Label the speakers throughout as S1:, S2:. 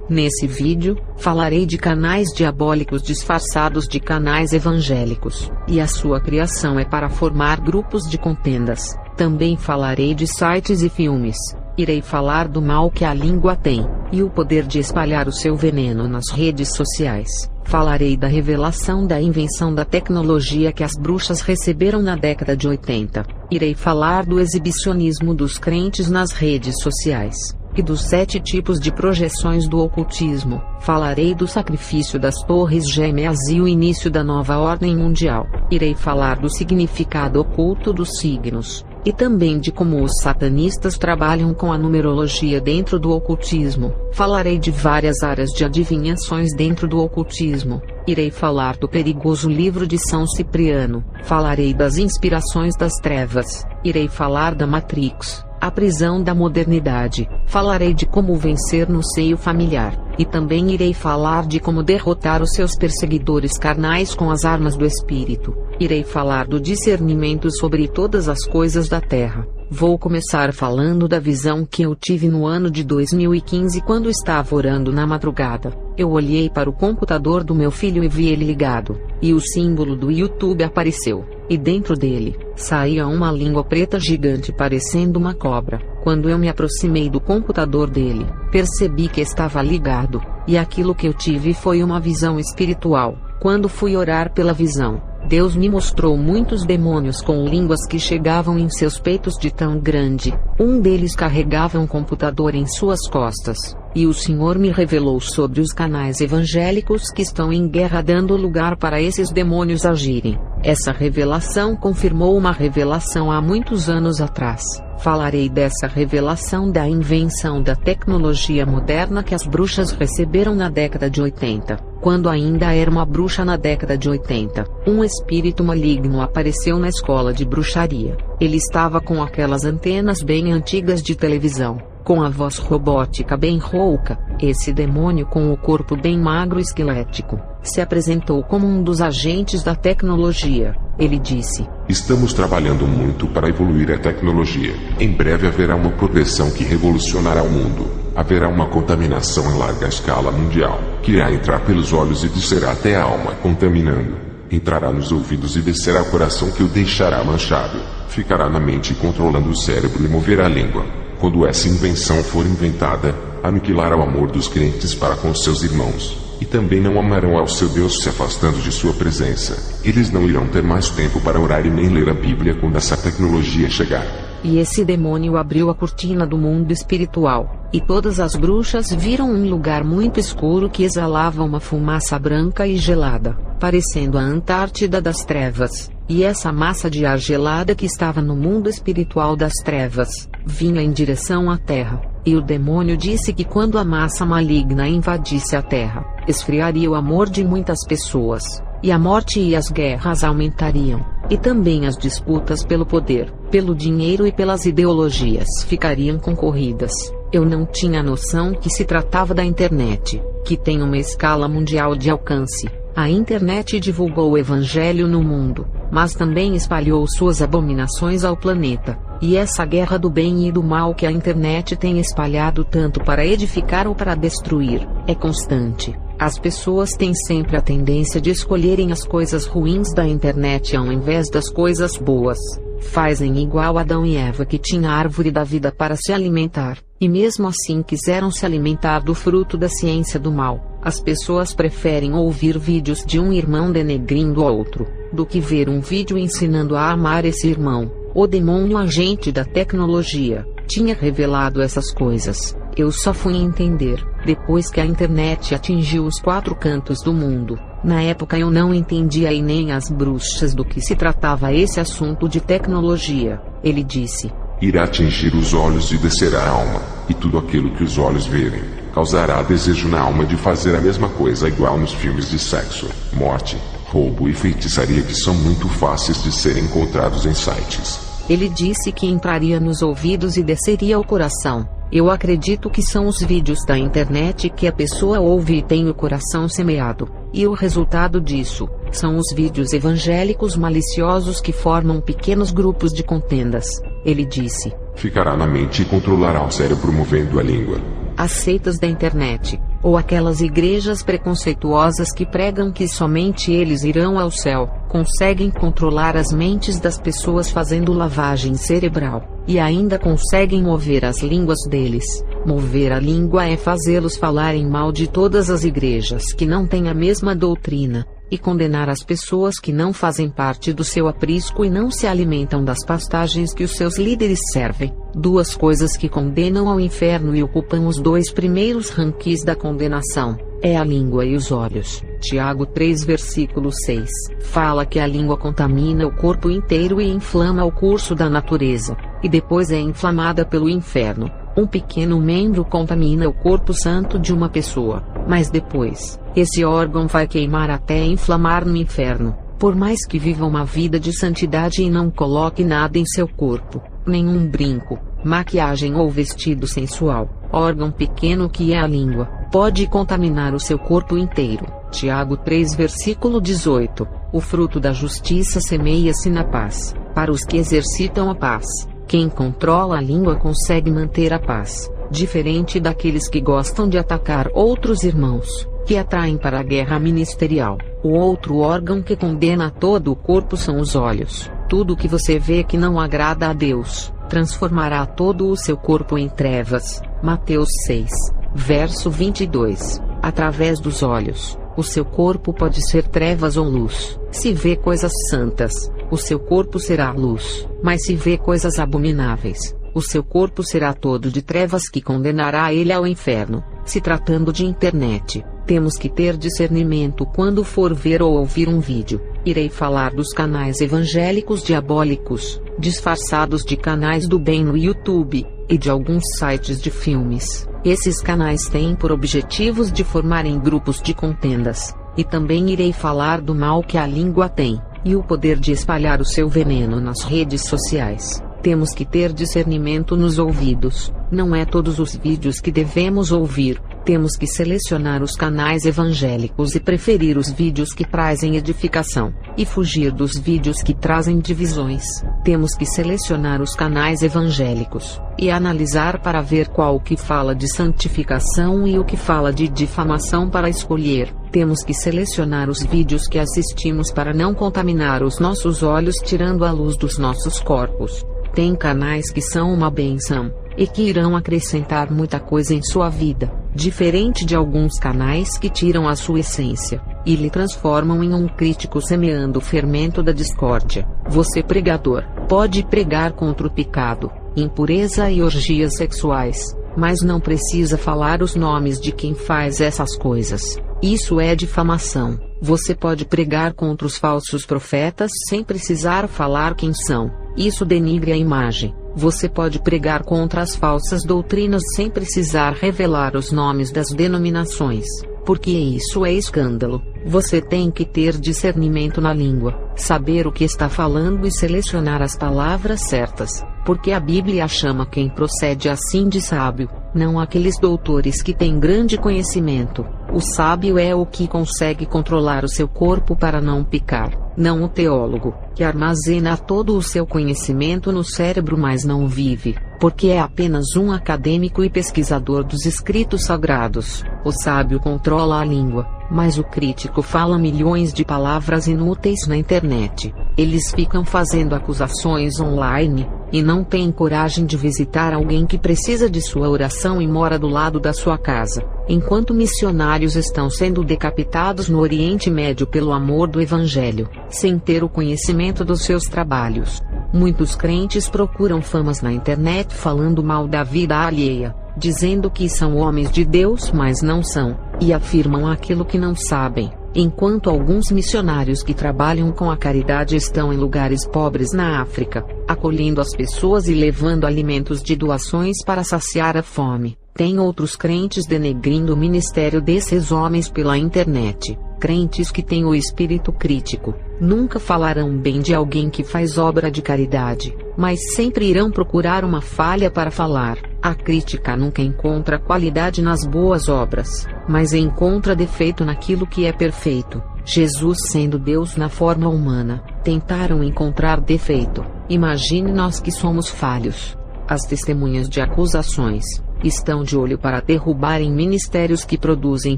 S1: Nesse vídeo, falarei de canais diabólicos disfarçados de canais evangélicos, e a sua criação é para formar grupos de contendas. Também falarei de sites e filmes. Irei falar do mal que a língua tem, e o poder de espalhar o seu veneno nas redes sociais. Falarei da revelação da invenção da tecnologia que as bruxas receberam na década de 80. Irei falar do exibicionismo dos crentes nas redes sociais, e dos 7 tipos de projeções do ocultismo. Falarei do sacrifício das torres gêmeas e o início da nova ordem mundial. Irei falar do significado oculto dos signos, e também de como os satanistas trabalham com a numerologia dentro do ocultismo. Falarei de várias áreas de adivinhações dentro do ocultismo. Irei falar do perigoso livro de São Cipriano. Falarei das inspirações das trevas. Irei falar da Matrix, a prisão da modernidade. Falarei de como vencer no seio familiar, e também irei falar de como derrotar os seus perseguidores carnais com as armas do espírito. Irei falar do discernimento sobre todas as coisas da terra. Vou começar falando da visão que eu tive no ano de 2015 quando estava orando na madrugada. Eu olhei para o computador do meu filho e vi ele ligado, e o símbolo do YouTube apareceu, e dentro dele, saía uma língua preta gigante parecendo uma cobra. Quando eu me aproximei do computador dele, percebi que estava ligado, e aquilo que eu tive foi uma visão espiritual. Quando fui orar pela visão, Deus me mostrou muitos demônios com línguas que chegavam em seus peitos de tão grande. Um deles carregava um computador em suas costas, e o Senhor me revelou sobre os canais evangélicos que estão em guerra dando lugar para esses demônios agirem. Essa revelação confirmou uma revelação há muitos anos atrás. Falarei dessa revelação da invenção da tecnologia moderna que as bruxas receberam na década de 80. Quando ainda era uma bruxa na década de 80, um espírito maligno apareceu na escola de bruxaria. Ele estava com aquelas antenas bem antigas de televisão, com a voz robótica bem rouca. Esse demônio com o corpo bem magro e esquelético se apresentou como um dos agentes da tecnologia. Ele disse:
S2: "Estamos trabalhando muito para evoluir a tecnologia. Em breve haverá uma progressão que revolucionará o mundo. Haverá uma contaminação em larga escala mundial, que irá entrar pelos olhos e descerá até a alma, contaminando. Entrará nos ouvidos e descerá ao coração, que o deixará manchado. Ficará na mente, controlando o cérebro, e moverá a língua. Quando essa invenção for inventada, aniquilará o amor dos crentes para com seus irmãos. E também não amarão ao seu Deus, se afastando de sua presença. Eles não irão ter mais tempo para orar e nem ler a Bíblia quando essa tecnologia chegar."
S1: E esse demônio abriu a cortina do mundo espiritual, e todas as bruxas viram um lugar muito escuro que exalava uma fumaça branca e gelada, parecendo a Antártida das trevas. E essa massa de ar gelada que estava no mundo espiritual das trevas, vinha em direção à terra. E o demônio disse que quando a massa maligna invadisse a terra, esfriaria o amor de muitas pessoas, e a morte e as guerras aumentariam, e também as disputas pelo poder, pelo dinheiro e pelas ideologias ficariam concorridas. Eu não tinha noção que se tratava da internet, que tem uma escala mundial de alcance. A internet divulgou o evangelho no mundo, mas também espalhou suas abominações ao planeta. E essa guerra do bem e do mal que a internet tem espalhado tanto para edificar ou para destruir, é constante. As pessoas têm sempre a tendência de escolherem as coisas ruins da internet ao invés das coisas boas. Fazem igual Adão e Eva, que tinha a árvore da vida para se alimentar, e mesmo assim quiseram se alimentar do fruto da ciência do mal. As pessoas preferem ouvir vídeos de um irmão denegrindo o outro, do que ver um vídeo ensinando a amar esse irmão. O demônio agente da tecnologia tinha revelado essas coisas. Eu só fui entender depois que a internet atingiu os 4 cantos do mundo. Na época eu não entendia e nem as bruxas do que se tratava esse assunto de tecnologia. Ele disse:
S2: "Irá atingir os olhos e descerá a alma, e tudo aquilo que os olhos verem causará desejo na alma de fazer a mesma coisa, igual nos filmes de sexo, morte, roubo e feitiçaria, que são muito fáceis de serem encontrados em sites."
S1: Ele disse que entraria nos ouvidos e desceria ao coração. Eu acredito que são os vídeos da internet que a pessoa ouve e tem o coração semeado. E o resultado disso são os vídeos evangélicos maliciosos que formam pequenos grupos de contendas. Ele disse:
S2: "Ficará na mente e controlará o cérebro, movendo a língua."
S1: As seitas da internet ou aquelas igrejas preconceituosas que pregam que somente eles irão ao céu, conseguem controlar as mentes das pessoas fazendo lavagem cerebral, e ainda conseguem mover as línguas deles. Mover a língua é fazê-los falarem mal de todas as igrejas que não têm a mesma doutrina, e condenar as pessoas que não fazem parte do seu aprisco e não se alimentam das pastagens que os seus líderes servem. Duas coisas que condenam ao inferno e ocupam os 2 primeiros rankings da condenação, é a língua e os olhos. Tiago 3 versículo 6, fala que a língua contamina o corpo inteiro e inflama o curso da natureza, e depois é inflamada pelo inferno. Um pequeno membro contamina o corpo santo de uma pessoa, mas depois, esse órgão vai queimar até inflamar no inferno. Por mais que viva uma vida de santidade e não coloque nada em seu corpo, nenhum brinco, maquiagem ou vestido sensual, órgão pequeno que é a língua, pode contaminar o seu corpo inteiro. Tiago 3 versículo 18, o fruto da justiça semeia-se na paz, para os que exercitam a paz. Quem controla a língua consegue manter a paz, diferente daqueles que gostam de atacar outros irmãos, que atraem para a guerra ministerial. O outro órgão que condena todo o corpo são os olhos. Tudo que você vê que não agrada a Deus, transformará todo o seu corpo em trevas. Mateus 6, verso 22. Através dos olhos, o seu corpo pode ser trevas ou luz. Se vê coisas santas, o seu corpo será luz, mas se vê coisas abomináveis, o seu corpo será todo de trevas que condenará ele ao inferno. Se tratando de internet, temos que ter discernimento quando for ver ou ouvir um vídeo. Irei falar dos canais evangélicos diabólicos, disfarçados de canais do bem no YouTube, e de alguns sites de filmes. Esses canais têm por objetivos de formarem grupos de contendas, e também irei falar do mal que a língua tem, e o poder de espalhar o seu veneno nas redes sociais. Temos que ter discernimento nos ouvidos. Não é todos os vídeos que devemos ouvir. Temos que selecionar os canais evangélicos e preferir os vídeos que trazem edificação, e fugir dos vídeos que trazem divisões. Temos que selecionar os canais evangélicos, e analisar para ver qual que fala de santificação e o que fala de difamação para escolher. Temos que selecionar os vídeos que assistimos para não contaminar os nossos olhos tirando a luz dos nossos corpos. Tem canais que são uma bênção, e que irão acrescentar muita coisa em sua vida, diferente de alguns canais que tiram a sua essência, e lhe transformam em um crítico semeando o fermento da discórdia. Você pregador, pode pregar contra o pecado, impureza e orgias sexuais, mas não precisa falar os nomes de quem faz essas coisas. Isso é difamação. Você pode pregar contra os falsos profetas sem precisar falar quem são. Isso denigre a imagem. Você pode pregar contra as falsas doutrinas sem precisar revelar os nomes das denominações, porque isso é escândalo. Você tem que ter discernimento na língua, saber o que está falando e selecionar as palavras certas, porque a Bíblia chama quem procede assim de sábio, não aqueles doutores que têm grande conhecimento. O sábio é o que consegue controlar o seu corpo para não pecar, não o teólogo, que armazena todo o seu conhecimento no cérebro mas não vive, porque é apenas um acadêmico e pesquisador dos escritos sagrados. O sábio controla a língua, mas o crítico fala milhões de palavras inúteis na internet. Eles ficam fazendo acusações online, e não têm coragem de visitar alguém que precisa de sua oração e mora do lado da sua casa, enquanto missionários estão sendo decapitados no Oriente Médio pelo amor do Evangelho, sem ter o conhecimento dos seus trabalhos. Muitos crentes procuram famas na internet falando mal da vida alheia, dizendo que são homens de Deus mas não são, e afirmam aquilo que não sabem, enquanto alguns missionários que trabalham com a caridade estão em lugares pobres na África, acolhendo as pessoas e levando alimentos de doações para saciar a fome. Tem outros crentes denegrindo o ministério desses homens pela internet. Crentes que têm o espírito crítico, nunca falarão bem de alguém que faz obra de caridade, mas sempre irão procurar uma falha para falar. A crítica nunca encontra qualidade nas boas obras, mas encontra defeito naquilo que é perfeito. Jesus, sendo Deus na forma humana, tentaram encontrar defeito. Imagine nós que somos falhos. As testemunhas de acusações, Estão de olho para derrubarem ministérios que produzem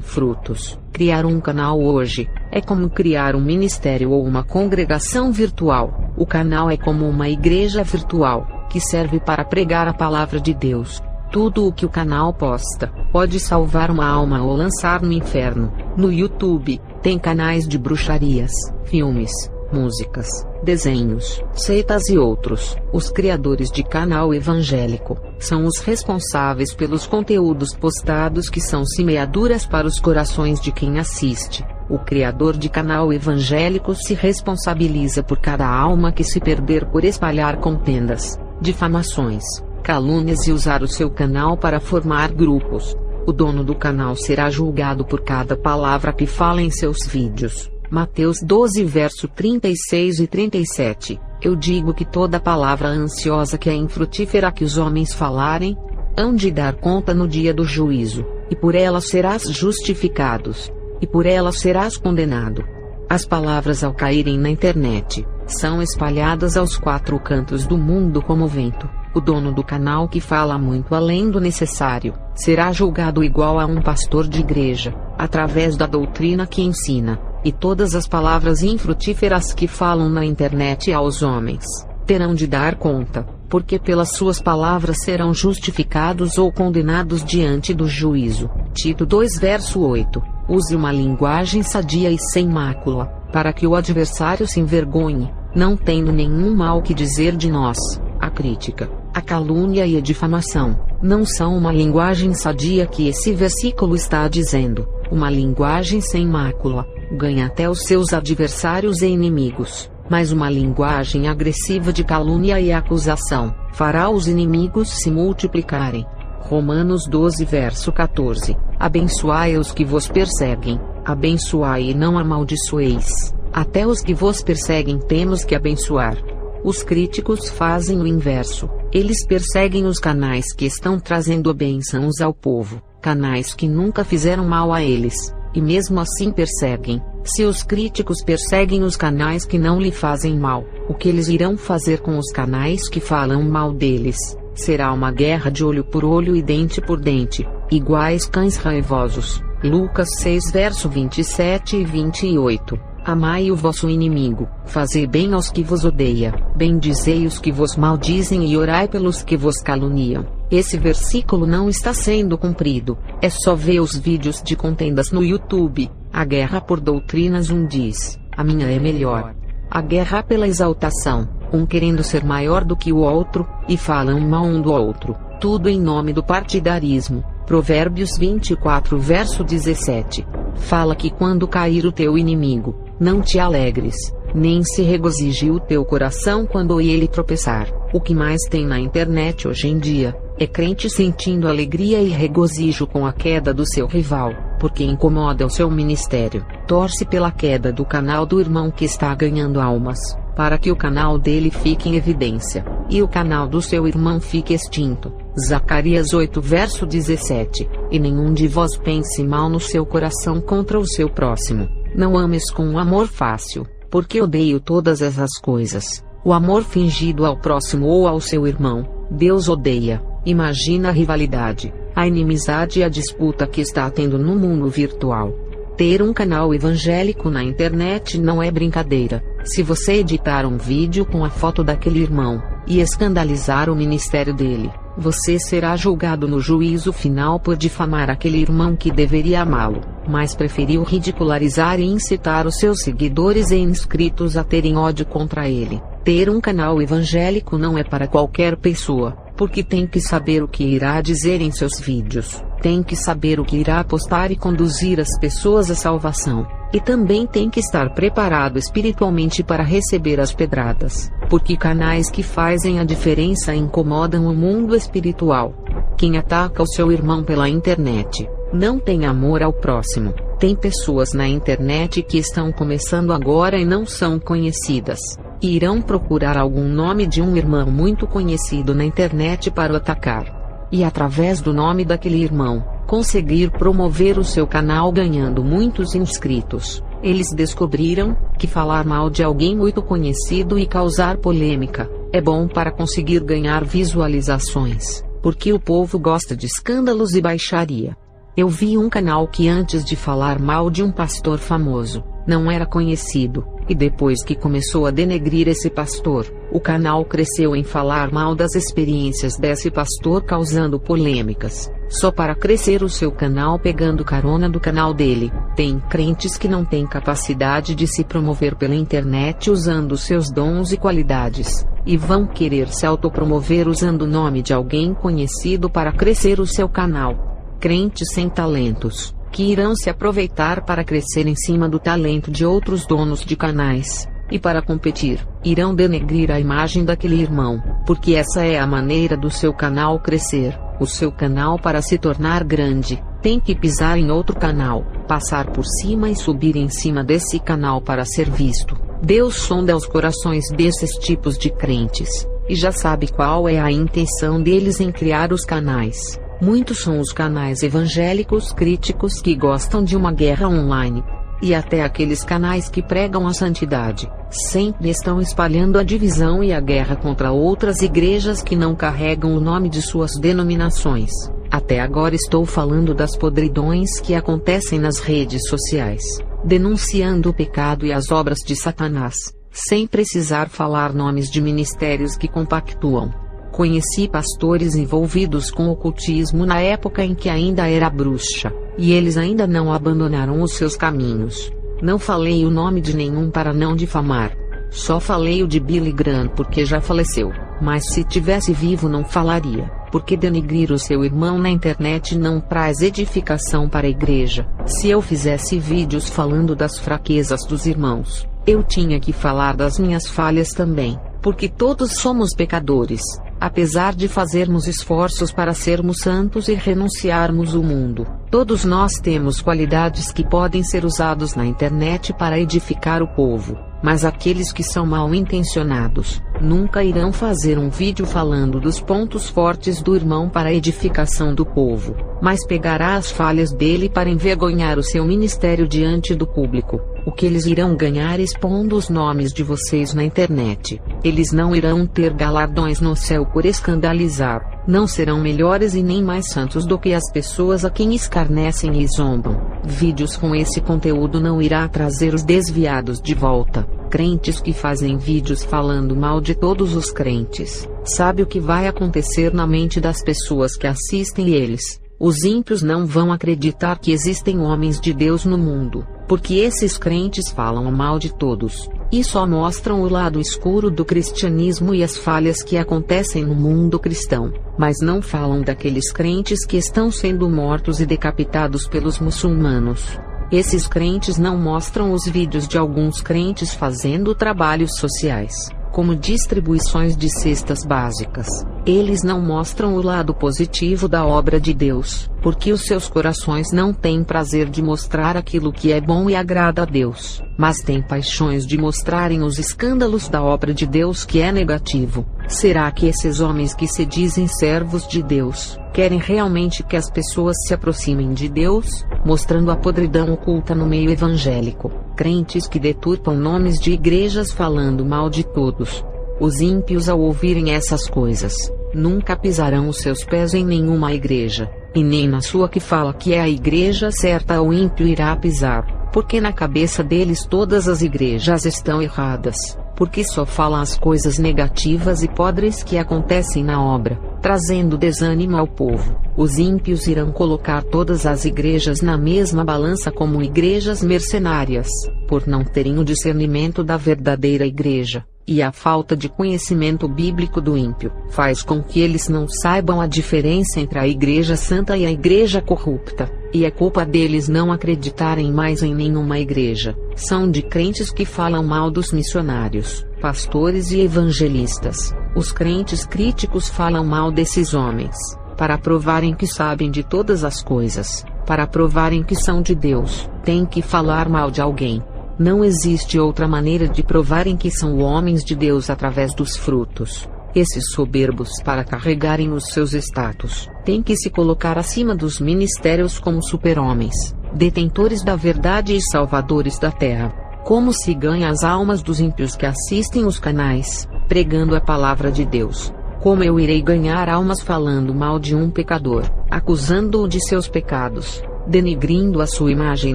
S1: frutos. Criar um canal hoje é como criar um ministério ou uma congregação virtual. O canal é como uma igreja virtual, que serve para pregar a palavra de Deus. Tudo o que o canal posta pode salvar uma alma ou lançar no inferno. No YouTube, tem canais de bruxarias, filmes, músicas, desenhos, seitas e outros. Os criadores de canal evangélico são os responsáveis pelos conteúdos postados, que são semeaduras para os corações de quem assiste. O criador de canal evangélico se responsabiliza por cada alma que se perder por espalhar contendas, difamações, calúnias e usar o seu canal para formar grupos. O dono do canal será julgado por cada palavra que fala em seus vídeos. Mateus 12 verso 36 e 37. Eu digo que toda palavra ansiosa que é infrutífera que os homens falarem, hão de dar conta no dia do juízo, e por elas serás justificados, e por elas serás condenado. As palavras, ao caírem na internet, são espalhadas aos quatro cantos do mundo como vento. O dono do canal que fala muito além do necessário, será julgado igual a um pastor de igreja, através da doutrina que ensina. E todas as palavras infrutíferas que falam na internet aos homens, terão de dar conta, porque pelas suas palavras serão justificados ou condenados diante do juízo. Tito 2 verso 8. Use uma linguagem sadia e sem mácula, para que o adversário se envergonhe, não tendo nenhum mal que dizer de nós. A crítica, a calúnia e a difamação não são uma linguagem sadia que esse versículo está dizendo. Uma linguagem sem mácula ganha até os seus adversários e inimigos, mas uma linguagem agressiva de calúnia e acusação fará os inimigos se multiplicarem. Romanos 12 verso 14. Abençoai os que vos perseguem, abençoai e não amaldiçoeis. Até os que vos perseguem temos que abençoar. Os críticos fazem o inverso. Eles perseguem os canais que estão trazendo bênçãos ao povo, canais que nunca fizeram mal a eles, e mesmo assim perseguem. Se os críticos perseguem os canais que não lhe fazem mal, o que eles irão fazer com os canais que falam mal deles? Será uma guerra de olho por olho e dente por dente, iguais cães raivosos. Lucas 6 verso 27 e 28. Amai o vosso inimigo, fazei bem aos que vos odeia, bendizei os que vos maldizem e orai pelos que vos caluniam. Esse versículo não está sendo cumprido. É só ver os vídeos de contendas no YouTube. A guerra por doutrinas, um diz, a minha é melhor. A guerra pela exaltação, um querendo ser maior do que o outro, e falam mal um do outro, tudo em nome do partidarismo. Provérbios 24 verso 17. Fala que quando cair o teu inimigo, não te alegres, nem se regozije o teu coração quando ele tropeçar. O que mais tem na internet hoje em dia é crente sentindo alegria e regozijo com a queda do seu rival, porque incomoda o seu ministério. Torce pela queda do canal do irmão que está ganhando almas, para que o canal dele fique em evidência, e o canal do seu irmão fique extinto. Zacarias 8 verso 17. E nenhum de vós pense mal no seu coração contra o seu próximo. Não ames com um amor fácil, porque odeio todas essas coisas. O amor fingido ao próximo ou ao seu irmão, Deus odeia. Imagina a rivalidade, a inimizade e a disputa que está tendo no mundo virtual. Ter um canal evangélico na internet não é brincadeira. Se você editar um vídeo com a foto daquele irmão, e escandalizar o ministério dele, você será julgado no juízo final por difamar aquele irmão que deveria amá-lo, mas preferiu ridicularizar e incitar os seus seguidores e inscritos a terem ódio contra ele. Ter um canal evangélico não é para qualquer pessoa, porque tem que saber o que irá dizer em seus vídeos, tem que saber o que irá postar e conduzir as pessoas à salvação, e também tem que estar preparado espiritualmente para receber as pedradas, porque canais que fazem a diferença incomodam o mundo espiritual. Quem ataca o seu irmão pela internet, não tem amor ao próximo. Tem pessoas na internet que estão começando agora e não são conhecidas, e irão procurar algum nome de um irmão muito conhecido na internet para o atacar, e através do nome daquele irmão, conseguir promover o seu canal ganhando muitos inscritos. Eles descobriram que falar mal de alguém muito conhecido e causar polêmica é bom para conseguir ganhar visualizações, porque o povo gosta de escândalos e baixaria. Eu vi um canal que antes de falar mal de um pastor famoso, não era conhecido, e depois que começou a denegrir esse pastor, o canal cresceu em falar mal das experiências desse pastor causando polêmicas, só para crescer o seu canal pegando carona do canal dele. Tem crentes que não têm capacidade de se promover pela internet usando seus dons e qualidades, e vão querer se autopromover usando o nome de alguém conhecido para crescer o seu canal. Crentes sem talentos, que irão se aproveitar para crescer em cima do talento de outros donos de canais, e para competir, irão denegrir a imagem daquele irmão, porque essa é a maneira do seu canal crescer. O seu canal, para se tornar grande, tem que pisar em outro canal, passar por cima e subir em cima desse canal para ser visto. Deus sonda os corações desses tipos de crentes, e já sabe qual é a intenção deles em criar os canais. Muitos são os canais evangélicos críticos que gostam de uma guerra online. E até aqueles canais que pregam a santidade, sempre estão espalhando a divisão e a guerra contra outras igrejas que não carregam o nome de suas denominações. Até agora estou falando das podridões que acontecem nas redes sociais, denunciando o pecado e as obras de Satanás, sem precisar falar nomes de ministérios que compactuam. Conheci pastores envolvidos com ocultismo na época em que ainda era bruxa, e eles ainda não abandonaram os seus caminhos. Não falei o nome de nenhum para não difamar. Só falei o de Billy Graham porque já faleceu, mas se tivesse vivo não falaria, porque denegrir o seu irmão na internet não traz edificação para a igreja. Se eu fizesse vídeos falando das fraquezas dos irmãos, eu tinha que falar das minhas falhas também, porque todos somos pecadores. Apesar de fazermos esforços para sermos santos e renunciarmos o mundo, todos nós temos qualidades que podem ser usados na internet para edificar o povo, mas aqueles que são mal intencionados, nunca irão fazer um vídeo falando dos pontos fortes do irmão para a edificação do povo, mas pegará as falhas dele para envergonhar o seu ministério diante do público. O que eles irão ganhar expondo os nomes de vocês na internet? Eles não irão ter galardões no céu por escandalizar, não serão melhores e nem mais santos do que as pessoas a quem escarnecem e zombam. Vídeos com esse conteúdo não irá trazer os desviados de volta. Crentes que fazem vídeos falando mal de todos os crentes, sabe o que vai acontecer na mente das pessoas que assistem eles? Os ímpios não vão acreditar que existem homens de Deus no mundo, porque esses crentes falam mal de todos, e só mostram o lado escuro do cristianismo e as falhas que acontecem no mundo cristão, mas não falam daqueles crentes que estão sendo mortos e decapitados pelos muçulmanos. Esses crentes não mostram os vídeos de alguns crentes fazendo trabalhos sociais, como distribuições de cestas básicas. Eles não mostram o lado positivo da obra de Deus, porque os seus corações não têm prazer de mostrar aquilo que é bom e agrada a Deus, mas têm paixões de mostrarem os escândalos da obra de Deus que é negativo. Será que esses homens que se dizem servos de Deus, querem realmente que as pessoas se aproximem de Deus, mostrando a podridão oculta no meio evangélico? Crentes que deturpam nomes de igrejas falando mal de todos. Os ímpios, ao ouvirem essas coisas, nunca pisarão os seus pés em nenhuma igreja, e nem na sua que fala que é a igreja certa o ímpio irá pisar, porque na cabeça deles todas as igrejas estão erradas, porque só falam as coisas negativas e podres que acontecem na obra, trazendo desânimo ao povo. Os ímpios irão colocar todas as igrejas na mesma balança como igrejas mercenárias, por não terem o discernimento da verdadeira igreja. E a falta de conhecimento bíblico do ímpio faz com que eles não saibam a diferença entre a igreja santa e a igreja corrupta, e é culpa deles não acreditarem mais em nenhuma igreja. São de crentes que falam mal dos missionários, pastores e evangelistas. Os crentes críticos falam mal desses homens, para provarem que sabem de todas as coisas, para provarem que são de Deus. Tem que falar mal de alguém. Não existe outra maneira de provarem que são homens de Deus através dos frutos. Esses soberbos, para carregarem os seus status, têm que se colocar acima dos ministérios como super-homens, detentores da verdade e salvadores da terra. Como se ganha as almas dos ímpios que assistem os canais, pregando a palavra de Deus? Como eu irei ganhar almas falando mal de um pecador, acusando-o de seus pecados, denigrindo a sua imagem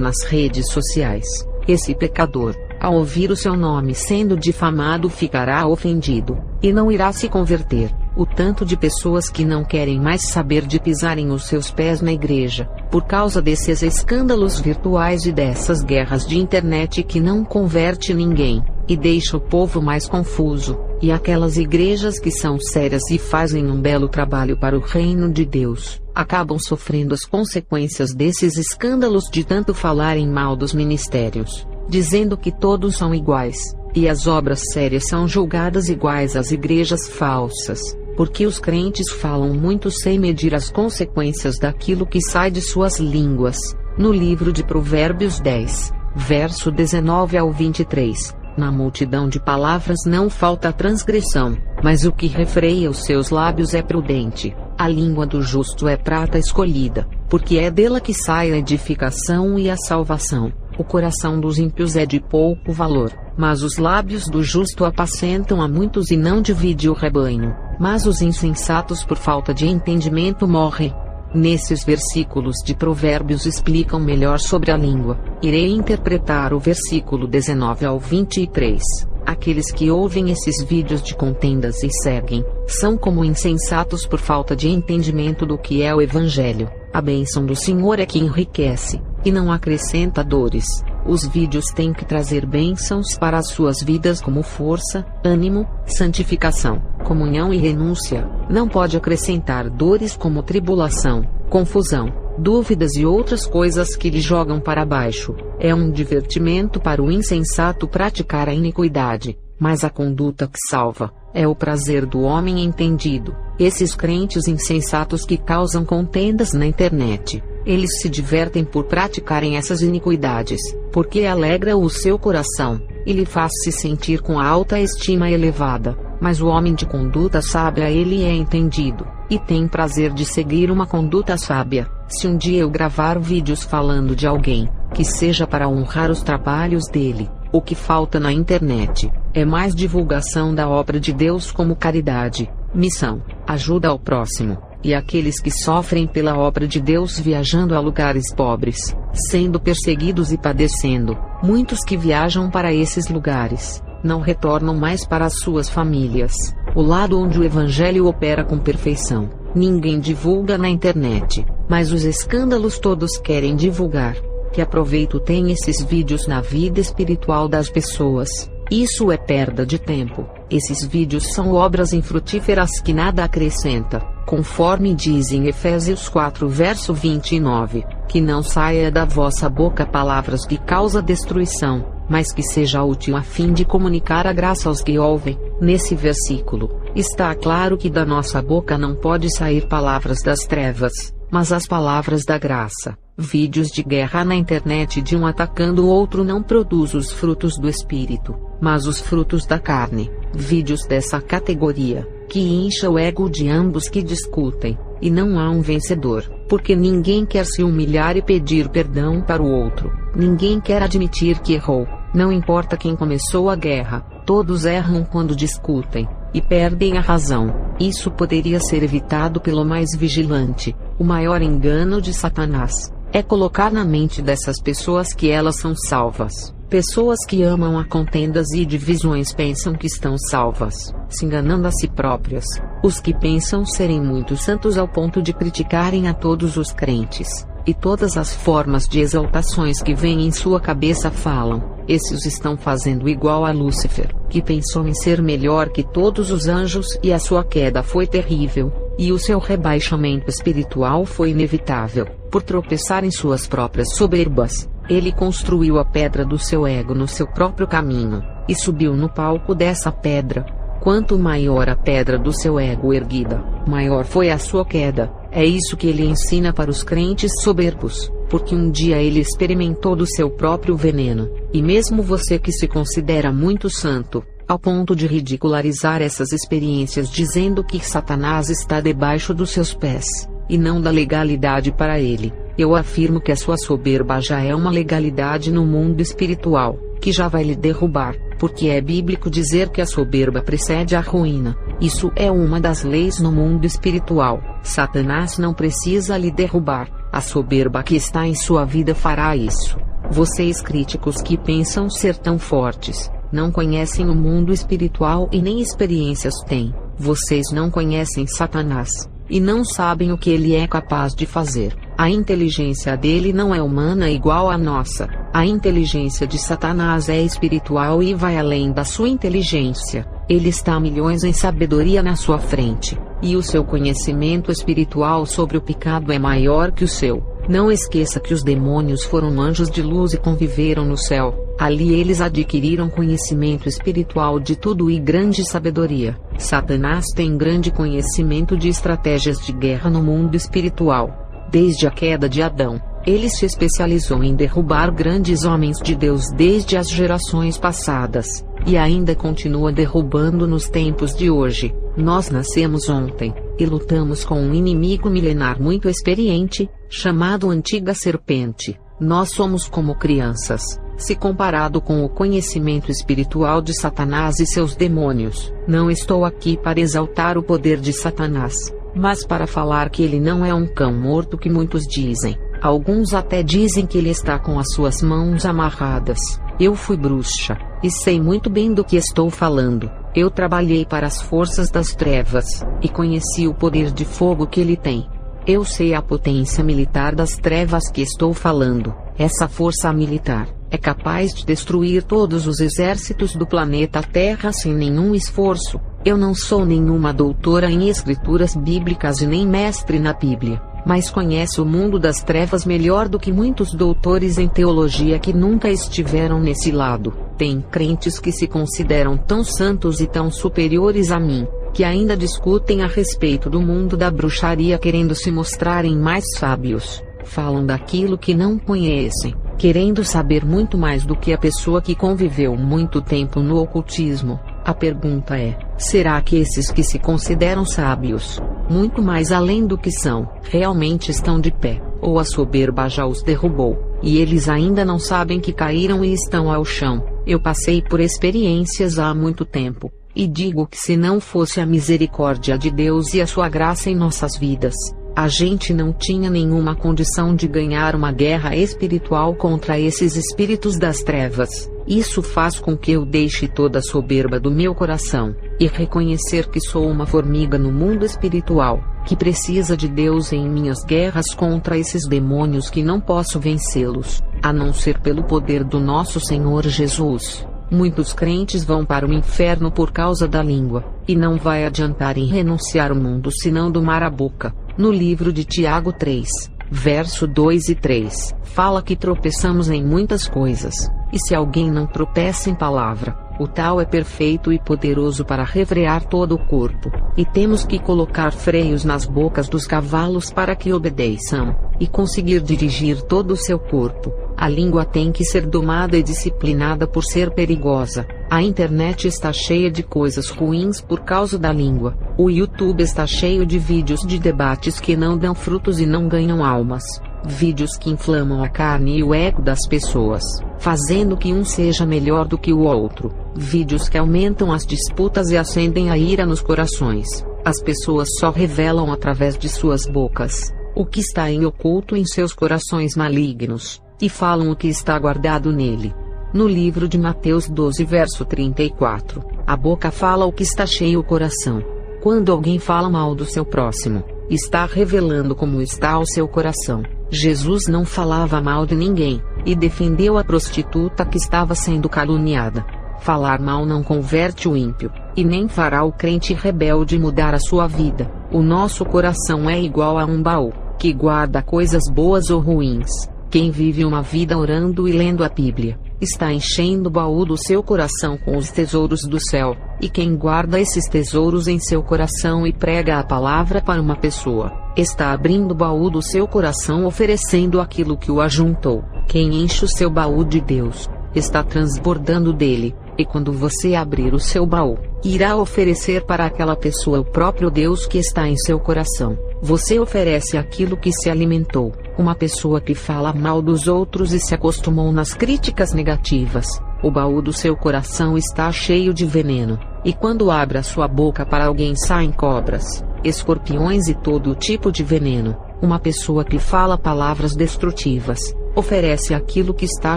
S1: nas redes sociais? Esse pecador, ao ouvir o seu nome sendo difamado, ficará ofendido, e não irá se converter. O tanto de pessoas que não querem mais saber de pisarem os seus pés na igreja, por causa desses escândalos virtuais e dessas guerras de internet que não converte ninguém, e deixa o povo mais confuso, e aquelas igrejas que são sérias e fazem um belo trabalho para o reino de Deus, acabam sofrendo as consequências desses escândalos de tanto falarem mal dos ministérios, dizendo que todos são iguais, e as obras sérias são julgadas iguais às igrejas falsas, porque os crentes falam muito sem medir as consequências daquilo que sai de suas línguas. No livro de Provérbios 10, verso 19 ao 23, na multidão de palavras não falta transgressão, mas o que refreia os seus lábios é prudente. A língua do justo é prata escolhida, porque é dela que sai a edificação e a salvação. O coração dos ímpios é de pouco valor, mas os lábios do justo apacentam a muitos e não divide o rebanho. Mas os insensatos por falta de entendimento morrem. Nesses versículos de Provérbios explicam melhor sobre a língua. Irei interpretar o versículo 19 ao 23. Aqueles que ouvem esses vídeos de contendas e seguem, são como insensatos por falta de entendimento do que é o Evangelho. A bênção do Senhor é que enriquece, e não acrescenta dores. Os vídeos têm que trazer bênçãos para as suas vidas como força, ânimo, santificação, comunhão e renúncia. Não pode acrescentar dores como tribulação, confusão, dúvidas e outras coisas que lhe jogam para baixo. É um divertimento para o insensato praticar a iniquidade, mas a conduta que salva é o prazer do homem entendido. Esses crentes insensatos que causam contendas na internet, eles se divertem por praticarem essas iniquidades, porque alegra o seu coração, e lhe faz se sentir com a autoestima elevada. Mas o homem de conduta sábia, ele é entendido, e tem prazer de seguir uma conduta sábia. Se um dia eu gravar vídeos falando de alguém, que seja para honrar os trabalhos dele, o que falta na internet é mais divulgação da obra de Deus como caridade, missão, ajuda ao próximo, e aqueles que sofrem pela obra de Deus viajando a lugares pobres, sendo perseguidos e padecendo. Muitos que viajam para esses lugares não retornam mais para as suas famílias, o lado onde o Evangelho opera com perfeição. Ninguém divulga na internet, mas os escândalos todos querem divulgar. Que aproveito tem esses vídeos na vida espiritual das pessoas? Isso é perda de tempo. Esses vídeos são obras infrutíferas que nada acrescenta, conforme diz em Efésios 4 verso 29, que não saia da vossa boca palavras que causam destruição, mas que seja útil a fim de comunicar a graça aos que ouvem. Nesse versículo, está claro que da nossa boca não pode sair palavras das trevas, mas as palavras da graça. Vídeos de guerra na internet de um atacando o outro não produz os frutos do espírito, mas os frutos da carne. Vídeos dessa categoria, que incha o ego de ambos que discutem, e não há um vencedor, porque ninguém quer se humilhar e pedir perdão para o outro. Ninguém quer admitir que errou. Não importa quem começou a guerra, todos erram quando discutem, e perdem a razão. Isso poderia ser evitado pelo mais vigilante. O maior engano de Satanás é colocar na mente dessas pessoas que elas são salvas. Pessoas que amam a contendas e divisões pensam que estão salvas, se enganando a si próprias. Os que pensam serem muito santos ao ponto de criticarem a todos os crentes, e todas as formas de exaltações que vêm em sua cabeça falam, esses estão fazendo igual a Lúcifer, que pensou em ser melhor que todos os anjos e a sua queda foi terrível, e o seu rebaixamento espiritual foi inevitável, por tropeçar em suas próprias soberbas. Ele construiu a pedra do seu ego no seu próprio caminho, e subiu no palco dessa pedra. Quanto maior a pedra do seu ego erguida, maior foi a sua queda. É isso que ele ensina para os crentes soberbos, porque um dia ele experimentou do seu próprio veneno. E mesmo você que se considera muito santo, ao ponto de ridicularizar essas experiências dizendo que Satanás está debaixo dos seus pés, e não dá legalidade para ele, eu afirmo que a sua soberba já é uma legalidade no mundo espiritual. que já vai lhe derrubar, porque é bíblico dizer que a soberba precede a ruína. Isso é uma das leis no mundo espiritual. Satanás não precisa lhe derrubar, a soberba que está em sua vida fará isso. Vocês críticos que pensam ser tão fortes, não conhecem o mundo espiritual e nem experiências têm. Vocês não conhecem Satanás, e não sabem o que ele é capaz de fazer. A inteligência dele não é humana igual à nossa. A inteligência de Satanás é espiritual e vai além da sua inteligência. Ele está milhões em sabedoria na sua frente, e o seu conhecimento espiritual sobre o pecado é maior que o seu. Não esqueça que os demônios foram anjos de luz e conviveram no céu. Ali eles adquiriram conhecimento espiritual de tudo e grande sabedoria. Satanás tem grande conhecimento de estratégias de guerra no mundo espiritual. Desde a queda de Adão, ele se especializou em derrubar grandes homens de Deus desde as gerações passadas, e ainda continua derrubando nos tempos de hoje. Nós nascemos ontem, e lutamos com um inimigo milenar muito experiente, chamado Antiga Serpente. Nós somos como crianças, se comparado com o conhecimento espiritual de Satanás e seus demônios. Não estou aqui para exaltar o poder de Satanás, mas para falar que ele não é um cão morto que muitos dizem. Alguns até dizem que ele está com as suas mãos amarradas. Eu fui bruxa, e sei muito bem do que estou falando. Eu trabalhei para as forças das trevas, e conheci o poder de fogo que ele tem. Eu sei a potência militar das trevas que estou falando. Essa força militar é capaz de destruir todos os exércitos do planeta Terra sem nenhum esforço. Eu não sou nenhuma doutora em escrituras bíblicas e nem mestre na Bíblia, mas conheço o mundo das trevas melhor do que muitos doutores em teologia que nunca estiveram nesse lado. Tem crentes que se consideram tão santos e tão superiores a mim, que ainda discutem a respeito do mundo da bruxaria querendo se mostrarem mais sábios. Falam daquilo que não conhecem, querendo saber muito mais do que a pessoa que conviveu muito tempo no ocultismo. A pergunta é: será que esses que se consideram sábios, muito mais além do que são, realmente estão de pé, ou a soberba já os derrubou, e eles ainda não sabem que caíram e estão ao chão? Eu passei por experiências há muito tempo, e digo que se não fosse a misericórdia de Deus e a sua graça em nossas vidas, a gente não tinha nenhuma condição de ganhar uma guerra espiritual contra esses espíritos das trevas. Isso faz com que eu deixe toda a soberba do meu coração, e reconhecer que sou uma formiga no mundo espiritual, que precisa de Deus em minhas guerras contra esses demônios que não posso vencê-los, a não ser pelo poder do nosso Senhor Jesus. Muitos crentes vão para o inferno por causa da língua, e não vai adiantar em renunciar ao mundo senão domar a boca. No livro de Tiago 3, verso 2 e 3, fala que tropeçamos em muitas coisas, e se alguém não tropeça em palavra, o tal é perfeito e poderoso para refrear todo o corpo, e temos que colocar freios nas bocas dos cavalos para que obedeçam, e conseguir dirigir todo o seu corpo. A língua tem que ser domada e disciplinada por ser perigosa. A internet está cheia de coisas ruins por causa da língua. O YouTube está cheio de vídeos de debates que não dão frutos e não ganham almas. Vídeos que inflamam a carne e o ego das pessoas, fazendo que um seja melhor do que o outro. Vídeos que aumentam as disputas e acendem a ira nos corações. As pessoas só revelam através de suas bocas o que está em oculto em seus corações malignos, e falam o que está guardado nele. No livro de Mateus 12 verso 34, a boca fala o que está cheio o coração. Quando alguém fala mal do seu próximo, está revelando como está o seu coração. Jesus não falava mal de ninguém, e defendeu a prostituta que estava sendo caluniada. Falar mal não converte o ímpio, e nem fará o crente rebelde mudar a sua vida. O nosso coração é igual a um baú, que guarda coisas boas ou ruins. Quem vive uma vida orando e lendo a Bíblia, está enchendo o baú do seu coração com os tesouros do céu, e quem guarda esses tesouros em seu coração e prega a palavra para uma pessoa, está abrindo o baú do seu coração oferecendo aquilo que o ajuntou. Quem enche o seu baú de Deus, está transbordando dele, e quando você abrir o seu baú, irá oferecer para aquela pessoa o próprio Deus que está em seu coração. Você oferece aquilo que se alimentou. Uma pessoa que fala mal dos outros e se acostumou nas críticas negativas, o baú do seu coração está cheio de veneno, e quando abre a sua boca para alguém saem cobras, escorpiões e todo tipo de veneno. Uma pessoa que fala palavras destrutivas, oferece aquilo que está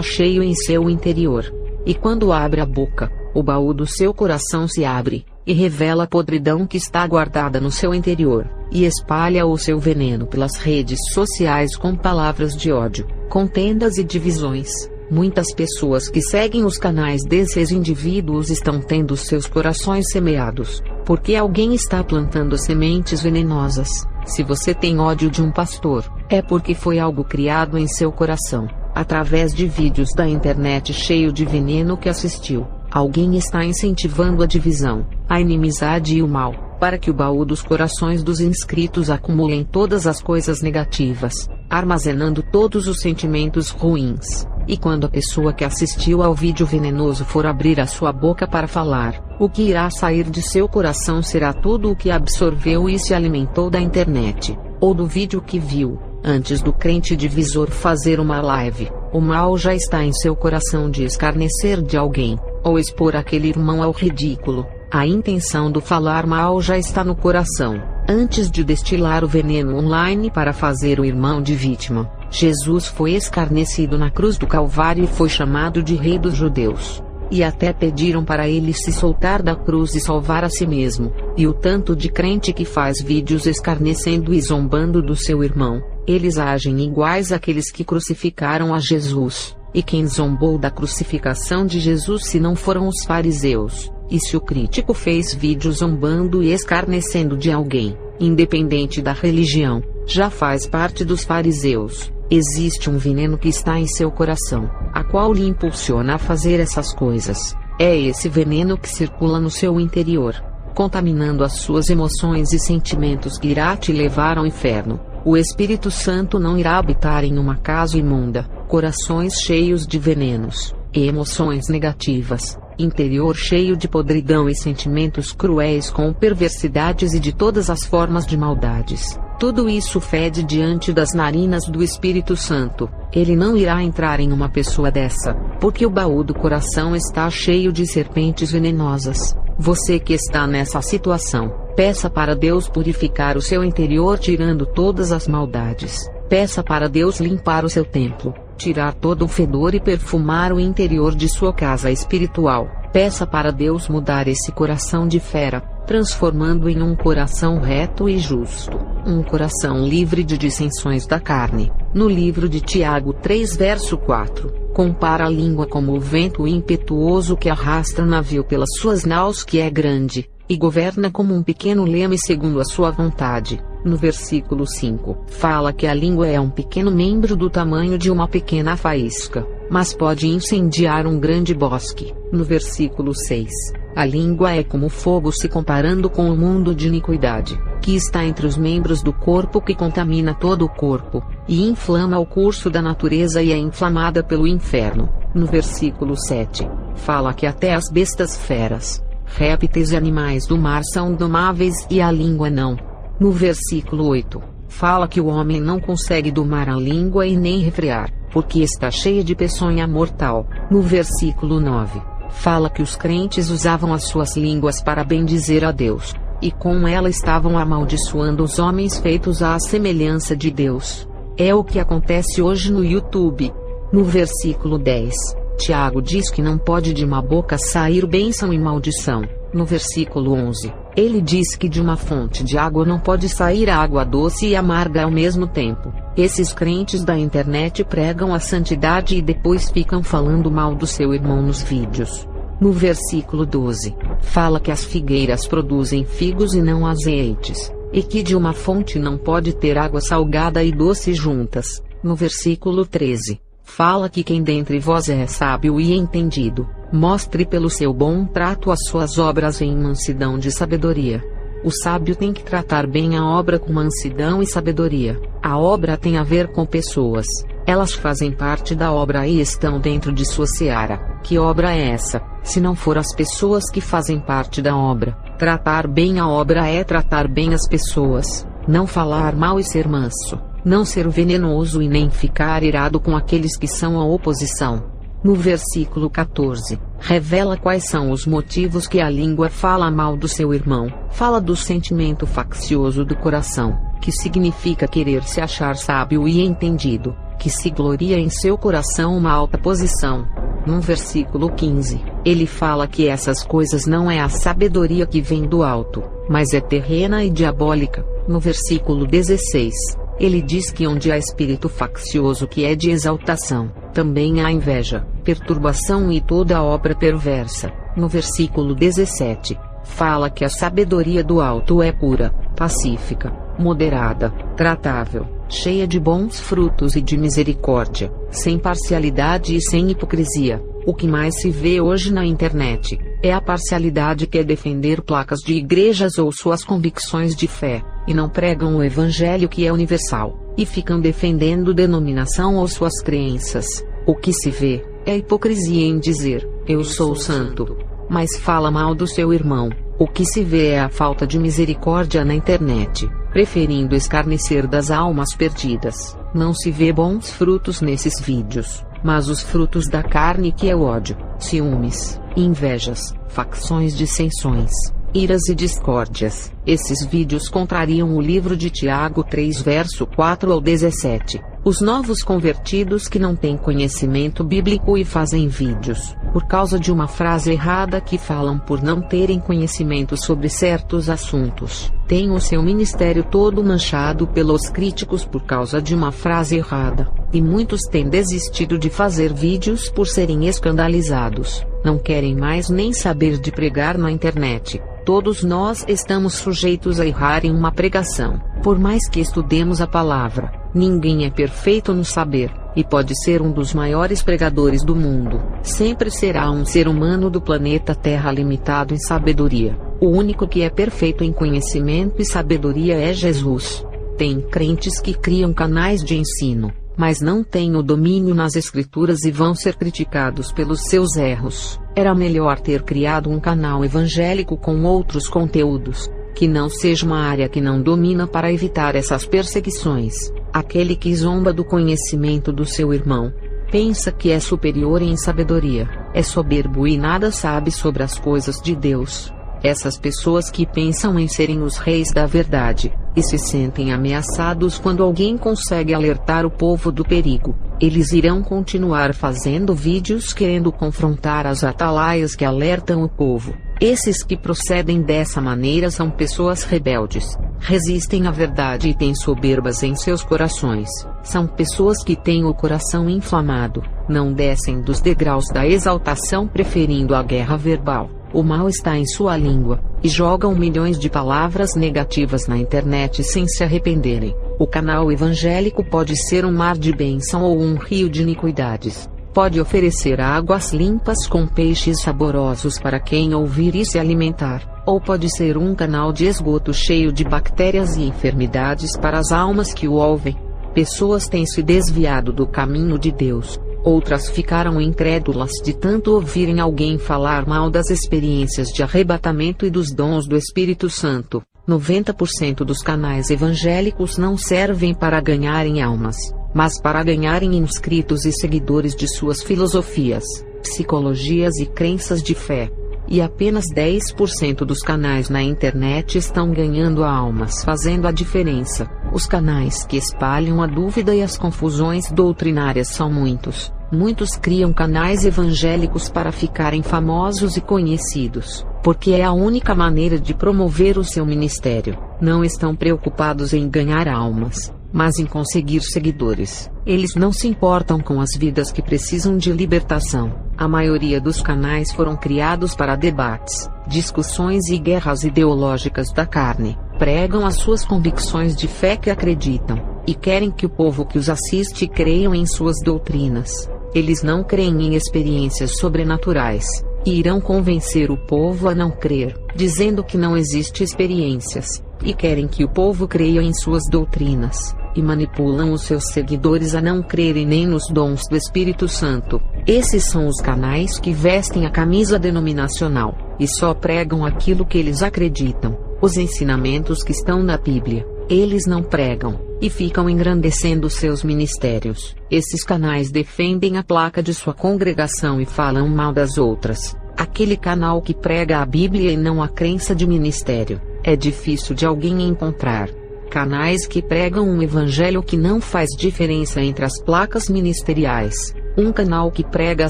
S1: cheio em seu interior. E quando abre a boca, o baú do seu coração se abre, e revela a podridão que está guardada no seu interior, e espalha o seu veneno pelas redes sociais com palavras de ódio, contendas e divisões. Muitas pessoas que seguem os canais desses indivíduos estão tendo seus corações semeados, porque alguém está plantando sementes venenosas. Se você tem ódio de um pastor, é porque foi algo criado em seu coração, através de vídeos da internet cheio de veneno que assistiu. Alguém está incentivando a divisão, a inimizade e o mal, para que o baú dos corações dos inscritos acumulem todas as coisas negativas, armazenando todos os sentimentos ruins. E quando a pessoa que assistiu ao vídeo venenoso for abrir a sua boca para falar, o que irá sair de seu coração será tudo o que absorveu e se alimentou da internet, ou do vídeo que viu. Antes do crente divisor fazer uma live, o mal já está em seu coração de escarnecer de alguém, ou expor aquele irmão ao ridículo. A intenção do falar mal já está no coração, antes de destilar o veneno online para fazer o irmão de vítima. Jesus foi escarnecido na cruz do Calvário e foi chamado de Rei dos Judeus. E até pediram para ele se soltar da cruz e salvar a si mesmo. E o tanto de crente que faz vídeos escarnecendo e zombando do seu irmão, eles agem iguais àqueles que crucificaram a Jesus. E quem zombou da crucificação de Jesus se não foram os fariseus? E se o crítico fez vídeo zombando e escarnecendo de alguém, independente da religião, já faz parte dos fariseus. Existe um veneno que está em seu coração, a qual lhe impulsiona a fazer essas coisas. É esse veneno que circula no seu interior, contaminando as suas emoções e sentimentos, que irá te levar ao inferno. O Espírito Santo não irá habitar em uma casa imunda, corações cheios de venenos, e emoções negativas, interior cheio de podridão e sentimentos cruéis com perversidades e de todas as formas de maldades. Tudo isso fede diante das narinas do Espírito Santo. Ele não irá entrar em uma pessoa dessa, porque o baú do coração está cheio de serpentes venenosas. Você que está nessa situação, peça para Deus purificar o seu interior, tirando todas as maldades. Peça para Deus limpar o seu templo, tirar todo o fedor e perfumar o interior de sua casa espiritual. Peça para Deus mudar esse coração de fera, transformando em um coração reto e justo, um coração livre de dissensões da carne. No livro de Tiago 3 verso 4, compara a língua como o vento impetuoso que arrasta o navio pelas suas naus, que é grande, e governa como um pequeno leme segundo a sua vontade. No versículo 5, fala que a língua é um pequeno membro do tamanho de uma pequena faísca, mas pode incendiar um grande bosque. No versículo 6, a língua é como fogo, se comparando com o mundo de iniquidade, que está entre os membros do corpo, que contamina todo o corpo, e inflama o curso da natureza e é inflamada pelo inferno. No versículo 7, fala que até as bestas feras, répteis e animais do mar são domáveis e a língua não. No versículo 8, fala que o homem não consegue domar a língua e nem refrear, porque está cheia de peçonha mortal. No versículo 9, fala que os crentes usavam as suas línguas para bendizer a Deus, e com ela estavam amaldiçoando os homens feitos à semelhança de Deus. É o que acontece hoje no YouTube. No versículo 10, Tiago diz que não pode de uma boca sair bênção e maldição. No versículo 11, ele diz que de uma fonte de água não pode sair água doce e amarga ao mesmo tempo. Esses crentes da internet pregam a santidade e depois ficam falando mal do seu irmão nos vídeos. No versículo 12, fala que as figueiras produzem figos e não azeites, e que de uma fonte não pode ter água salgada e doce juntas. No versículo 13, fala que quem dentre vós é sábio e entendido, mostre pelo seu bom trato as suas obras em mansidão de sabedoria. O sábio tem que tratar bem a obra com mansidão e sabedoria. A obra tem a ver com pessoas. Elas fazem parte da obra e estão dentro de sua seara. Que obra é essa, se não for as pessoas que fazem parte da obra? Tratar bem a obra é tratar bem as pessoas. Não falar mal e ser manso. Não ser venenoso e nem ficar irado com aqueles que são a oposição. no versículo 14, revela quais são os motivos que a língua fala mal do seu irmão. Fala do sentimento faccioso do coração, que significa querer se achar sábio e entendido, que se gloria em seu coração uma alta posição. No versículo 15, ele fala que essas coisas não é a sabedoria que vem do alto, mas é terrena e diabólica. No versículo 16, ele diz que onde há espírito faccioso que é de exaltação, também há inveja, perturbação e toda obra perversa. No versículo 17, fala que a sabedoria do alto é pura, pacífica, moderada, tratável, cheia de bons frutos e de misericórdia, sem parcialidade e sem hipocrisia. O que mais se vê hoje na internet é a parcialidade, que é defender placas de igrejas ou suas convicções de fé, e não pregam o evangelho, que é universal, e ficam defendendo denominação ou suas crenças. O que se vê é a hipocrisia em dizer, eu sou santo, mas fala mal do seu irmão. O que se vê é a falta de misericórdia na internet, preferindo escarnecer das almas perdidas. Não se vê bons frutos nesses vídeos, mas os frutos da carne, que é o ódio, ciúmes, invejas, facções, dissensões, iras e discórdias. Esses vídeos contrariam o livro de Tiago 3 verso 4 ao 17. Os novos convertidos que não têm conhecimento bíblico e fazem vídeos, por causa de uma frase errada que falam por não terem conhecimento sobre certos assuntos, têm o seu ministério todo manchado pelos críticos por causa de uma frase errada, e muitos têm desistido de fazer vídeos por serem escandalizados, não querem mais nem saber de pregar na internet. Todos nós estamos sujeitos a errar em uma pregação, por mais que estudemos a palavra. Ninguém é perfeito no saber, e pode ser um dos maiores pregadores do mundo. Sempre será um ser humano do planeta Terra limitado em sabedoria. O único que é perfeito em conhecimento e sabedoria é Jesus. Tem crentes que criam canais de ensino, mas não têm o domínio nas escrituras e vão ser criticados pelos seus erros. Era melhor ter criado um canal evangélico com outros conteúdos, que não seja uma área que não domina, para evitar essas perseguições. Aquele que zomba do conhecimento do seu irmão, pensa que é superior em sabedoria, é soberbo e nada sabe sobre as coisas de Deus. Essas pessoas que pensam em serem os reis da verdade, e se sentem ameaçados quando alguém consegue alertar o povo do perigo, eles irão continuar fazendo vídeos querendo confrontar as atalaias que alertam o povo. Esses que procedem dessa maneira são pessoas rebeldes, resistem à verdade e têm soberbas em seus corações. São pessoas que têm o coração inflamado, não descem dos degraus da exaltação, preferindo a guerra verbal. O mal está em sua língua, e jogam milhões de palavras negativas na internet sem se arrependerem. O canal evangélico pode ser um mar de bênção ou um rio de iniquidades. Pode oferecer águas limpas com peixes saborosos para quem ouvir e se alimentar, ou pode ser um canal de esgoto cheio de bactérias e enfermidades para as almas que o ouvem. Pessoas têm se desviado do caminho de Deus. Outras ficaram incrédulas de tanto ouvirem alguém falar mal das experiências de arrebatamento e dos dons do Espírito Santo. 90% dos canais evangélicos não servem para ganharem almas, mas para ganharem inscritos e seguidores de suas filosofias, psicologias e crenças de fé. E apenas 10% dos canais na internet estão ganhando almas, fazendo a diferença. Os canais que espalham a dúvida e as confusões doutrinárias são muitos. Muitos criam canais evangélicos para ficarem famosos e conhecidos, porque é a única maneira de promover o seu ministério. Não estão preocupados em ganhar almas, mas em conseguir seguidores. Eles não se importam com as vidas que precisam de libertação. A maioria dos canais foram criados para debates, discussões e guerras ideológicas da carne. Pregam as suas convicções de fé que acreditam, e querem que o povo que os assiste creiam em suas doutrinas. Eles não creem em experiências sobrenaturais, e irão convencer o povo a não crer, dizendo que não existe experiências, e querem que o povo creia em suas doutrinas, e manipulam os seus seguidores a não crerem nem nos dons do Espírito Santo. Esses são os canais que vestem a camisa denominacional, e só pregam aquilo que eles acreditam, os ensinamentos que estão na Bíblia. Eles não pregam, e ficam engrandecendo seus ministérios. Esses canais defendem a placa de sua congregação e falam mal das outras. Aquele canal que prega a Bíblia e não a crença de ministério, é difícil de alguém encontrar. Canais que pregam um evangelho que não faz diferença entre as placas ministeriais. Um canal que prega a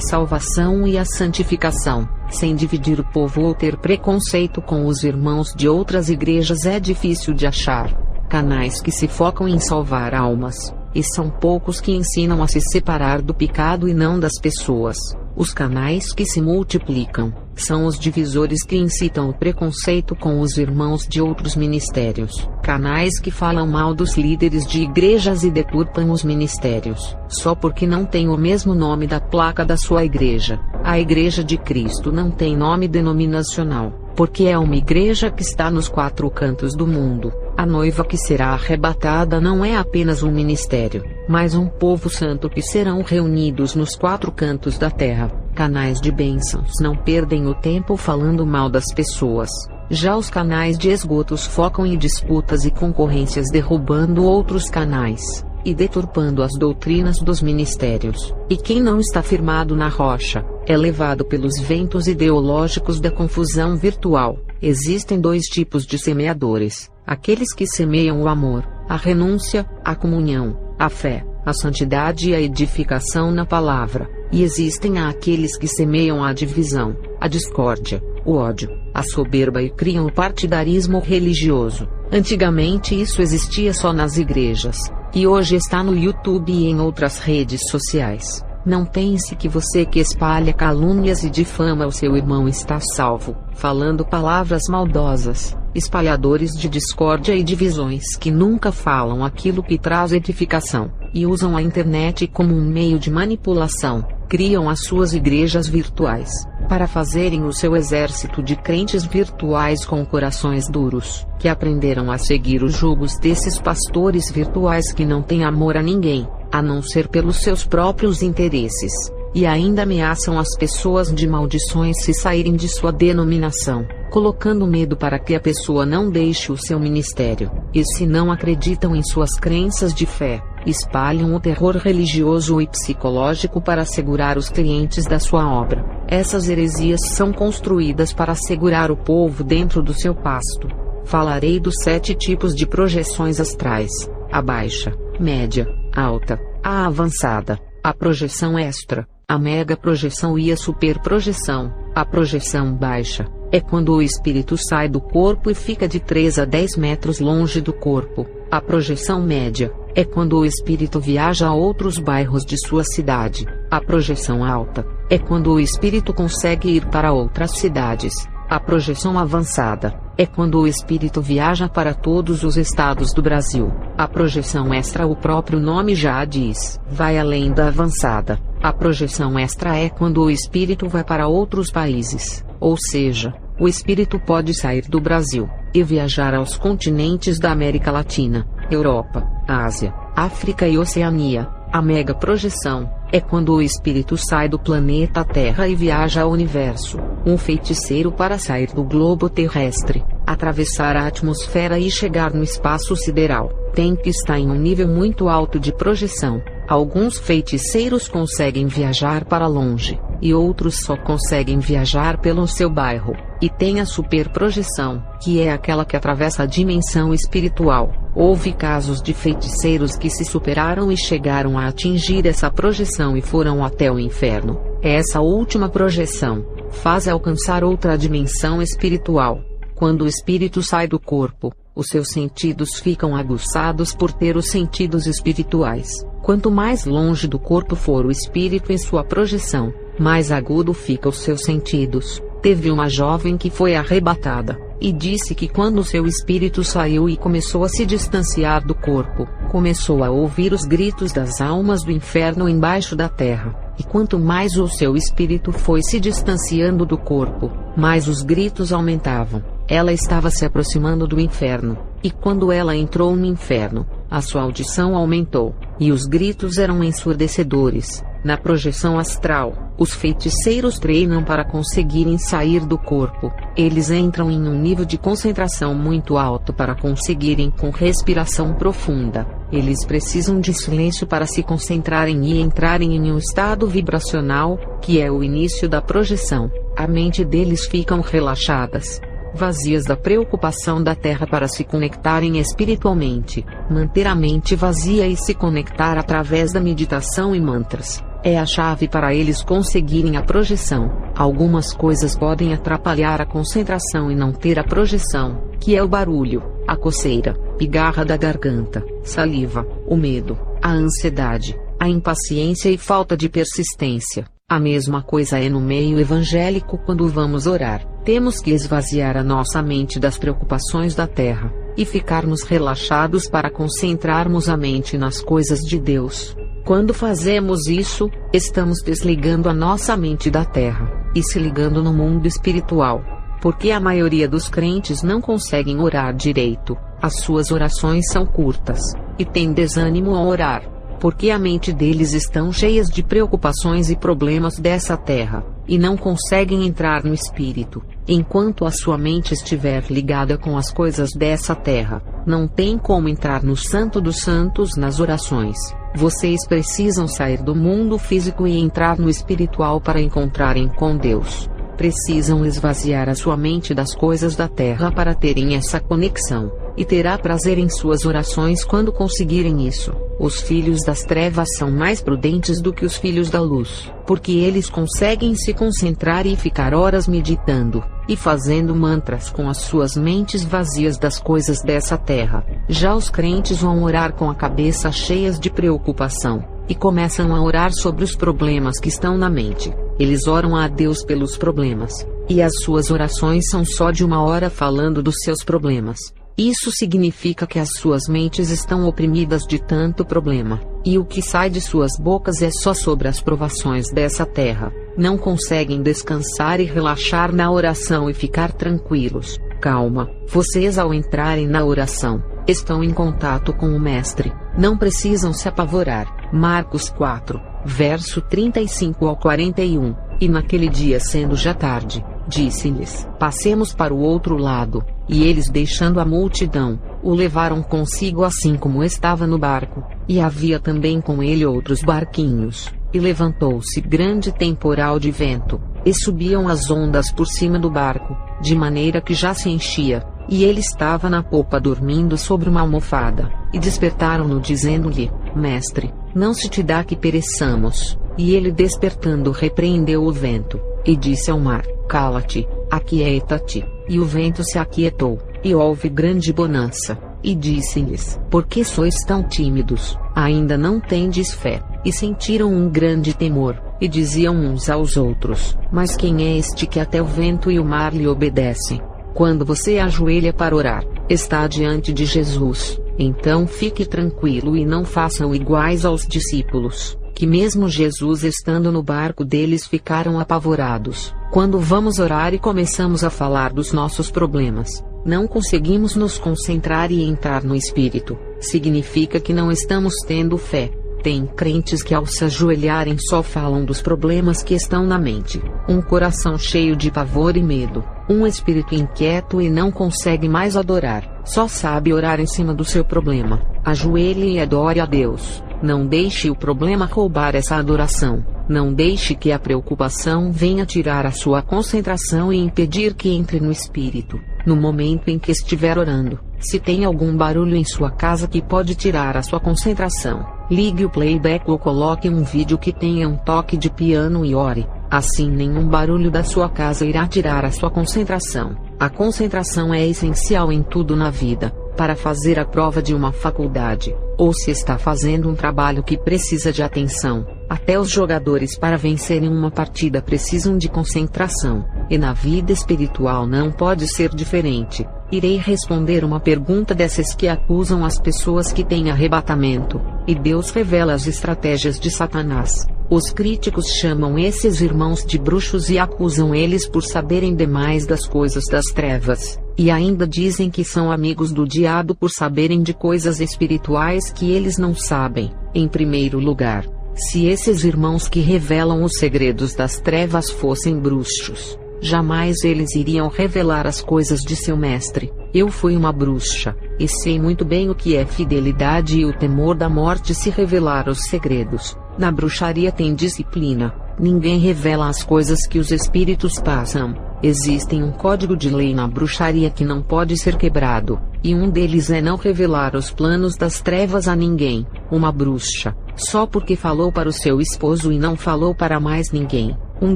S1: salvação e a santificação, sem dividir o povo ou ter preconceito com os irmãos de outras igrejas, é difícil de achar. Canais que se focam em salvar almas, e são poucos que ensinam a se separar do pecado e não das pessoas. Os canais que se multiplicam são os divisores que incitam o preconceito com os irmãos de outros ministérios. Canais que falam mal dos líderes de igrejas e deturpam os ministérios, só porque não tem o mesmo nome da placa da sua igreja. A Igreja de Cristo não tem nome denominacional, porque é uma igreja que está nos 4 cantos do mundo. A noiva que será arrebatada não é apenas um ministério, mas um povo santo que serão reunidos nos 4 cantos da terra. Canais de bênçãos não perdem o tempo falando mal das pessoas. Já os canais de esgotos focam em disputas e concorrências, derrubando outros canais e deturpando as doutrinas dos ministérios. E quem não está firmado na rocha é levado pelos ventos ideológicos da confusão virtual. Existem 2 tipos de semeadores: aqueles que semeiam o amor, a renúncia, a comunhão, a fé, a santidade e a edificação na palavra. E existem aqueles que semeiam a divisão, a discórdia, o ódio, a soberba e criam o partidarismo religioso. Antigamente isso existia só nas igrejas, e hoje está no YouTube e em outras redes sociais. Não pense que você que espalha calúnias e difama o seu irmão está salvo, falando palavras maldosas, espalhadores de discórdia e divisões que nunca falam aquilo que traz edificação, e usam a internet como um meio de manipulação. Criam as suas igrejas virtuais, para fazerem o seu exército de crentes virtuais com corações duros, que aprenderam a seguir os jugos desses pastores virtuais que não têm amor a ninguém, a não ser pelos seus próprios interesses, e ainda ameaçam as pessoas de maldições se saírem de sua denominação, colocando medo para que a pessoa não deixe o seu ministério. E se não acreditam em suas crenças de fé, espalham o terror religioso e psicológico para segurar os clientes da sua obra. Essas heresias são construídas para segurar o povo dentro do seu pasto. Falarei dos 7 tipos de projeções astrais: a baixa, média, alta, a avançada, a projeção extra, a mega projeção e a super projeção. A projeção baixa é quando o espírito sai do corpo e fica de 3 a 10 metros longe do corpo. A projeção média é quando o espírito viaja a outros bairros de sua cidade. A projeção alta é quando o espírito consegue ir para outras cidades. A projeção avançada é quando o espírito viaja para todos os estados do Brasil. A projeção extra, o próprio nome já diz, vai além da avançada. A projeção extra é quando o espírito vai para outros países, ou seja, o espírito pode sair do Brasil e viajar aos continentes da América Latina, Europa, Ásia, África e Oceania. A mega projeção é quando o espírito sai do planeta Terra e viaja ao universo. Um feiticeiro, para sair do globo terrestre, atravessar a atmosfera e chegar no espaço sideral, tem que estar em um nível muito alto de projeção. Alguns feiticeiros conseguem viajar para longe, e outros só conseguem viajar pelo seu bairro. E tem a superprojeção, que é aquela que atravessa a dimensão espiritual. Houve casos de feiticeiros que se superaram e chegaram a atingir essa projeção e foram até o inferno. Essa última projeção faz alcançar outra dimensão espiritual. Quando o espírito sai do corpo, os seus sentidos ficam aguçados por ter os sentidos espirituais. Quanto mais longe do corpo for o espírito em sua projeção, mais agudo fica os seus sentidos. Teve uma jovem que foi arrebatada, e disse que quando seu espírito saiu e começou a se distanciar do corpo, começou a ouvir os gritos das almas do inferno embaixo da terra. E quanto mais o seu espírito foi se distanciando do corpo, mais os gritos aumentavam. Ela estava se aproximando do inferno, e quando ela entrou no inferno, a sua audição aumentou. e os gritos eram ensurdecedores. Na projeção astral, os feiticeiros treinam para conseguirem sair do corpo. Eles entram em um nível de concentração muito alto para conseguirem com respiração profunda. Eles precisam de silêncio para se concentrarem e entrarem em um estado vibracional, que é o início da projeção. A mente deles ficam relaxadas, vazias da preocupação da terra para se conectarem espiritualmente. Manter a mente vazia e se conectar através da meditação e mantras é a chave para eles conseguirem a projeção. Algumas coisas podem atrapalhar a concentração e não ter a projeção, que é o barulho, a coceira, pigarra da garganta, saliva, o medo, a ansiedade, a impaciência e falta de persistência. A mesma coisa é no meio evangélico quando vamos orar. Temos que esvaziar a nossa mente das preocupações da terra, e ficarmos relaxados para concentrarmos a mente nas coisas de Deus. Quando fazemos isso, estamos desligando a nossa mente da terra, e se ligando no mundo espiritual. Porque a maioria dos crentes não conseguem orar direito, as suas orações são curtas, e têm desânimo ao orar, porque a mente deles estão cheias de preocupações e problemas dessa terra, e não conseguem entrar no espírito. Enquanto a sua mente estiver ligada com as coisas dessa terra, não tem como entrar no Santo dos Santos nas orações. Vocês precisam sair do mundo físico e entrar no espiritual para encontrarem com Deus. Precisam esvaziar a sua mente das coisas da terra para terem essa conexão, e terá prazer em suas orações quando conseguirem isso. Os filhos das trevas são mais prudentes do que os filhos da luz, porque eles conseguem se concentrar e ficar horas meditando, e fazendo mantras com as suas mentes vazias das coisas dessa terra. Já os crentes vão orar com a cabeça cheias de preocupação, e começam a orar sobre os problemas que estão na mente. Eles oram a Deus pelos problemas, e as suas orações são só de 1 hora falando dos seus problemas. Isso significa que as suas mentes estão oprimidas de tanto problema, e o que sai de suas bocas é só sobre as provações dessa terra. Não conseguem descansar e relaxar na oração e ficar tranquilos. Calma, vocês ao entrarem na oração, estão em contato com o Mestre, não precisam se apavorar. Marcos 4, verso 35 ao 41. E naquele dia, sendo já tarde, disse-lhes: passemos para o outro lado. E eles, deixando a multidão, o levaram consigo assim como estava no barco, e havia também com ele outros barquinhos. E levantou-se grande temporal de vento, e subiam as ondas por cima do barco, de maneira que já se enchia, e ele estava na popa dormindo sobre uma almofada. E despertaram-no dizendo-lhe: Mestre, não se te dá que pereçamos? E ele, despertando, repreendeu o vento, e disse ao mar: Cala-te, aquieta-te. E o vento se aquietou, e houve grande bonança. E disse-lhes: Por que sois tão tímidos? Ainda não tendes fé? E sentiram um grande temor, e diziam uns aos outros: Mas quem é este que até o vento e o mar lhe obedecem? Quando você ajoelha para orar, está diante de Jesus. Então fique tranquilo e não façam iguais aos discípulos, que mesmo Jesus estando no barco deles ficaram apavorados. Quando vamos orar e começamos a falar dos nossos problemas, não conseguimos nos concentrar e entrar no Espírito. Significa que não estamos tendo fé. Tem crentes que ao se ajoelharem só falam dos problemas que estão na mente. Um coração cheio de pavor e medo. Um espírito inquieto e não consegue mais adorar. Só sabe orar em cima do seu problema. Ajoelhe e adore a Deus. Não deixe o problema roubar essa adoração. Não deixe que a preocupação venha tirar a sua concentração e impedir que entre no Espírito. No momento em que estiver orando, se tem algum barulho em sua casa que pode tirar a sua concentração, ligue o playback ou coloque um vídeo que tenha um toque de piano e ore. Assim nenhum barulho da sua casa irá tirar a sua concentração. A concentração é essencial em tudo na vida. Para fazer a prova de uma faculdade, ou se está fazendo um trabalho que precisa de atenção, até os jogadores para vencerem uma partida precisam de concentração, e na vida espiritual não pode ser diferente. Irei responder uma pergunta dessas que acusam as pessoas que têm arrebatamento, e Deus revela as estratégias de Satanás. Os críticos chamam esses irmãos de bruxos e acusam eles por saberem demais das coisas das trevas, e ainda dizem que são amigos do diabo por saberem de coisas espirituais que eles não sabem. Em primeiro lugar, se esses irmãos que revelam os segredos das trevas fossem bruxos, jamais eles iriam revelar as coisas de seu mestre. Eu fui uma bruxa, e sei muito bem o que é fidelidade e o temor da morte se revelar os segredos. Na bruxaria tem disciplina. Ninguém revela as coisas que os espíritos passam. Existem um código de lei na bruxaria que não pode ser quebrado, e um deles é não revelar os planos das trevas a ninguém. Uma bruxa, só porque falou para o seu esposo e não falou para mais ninguém, um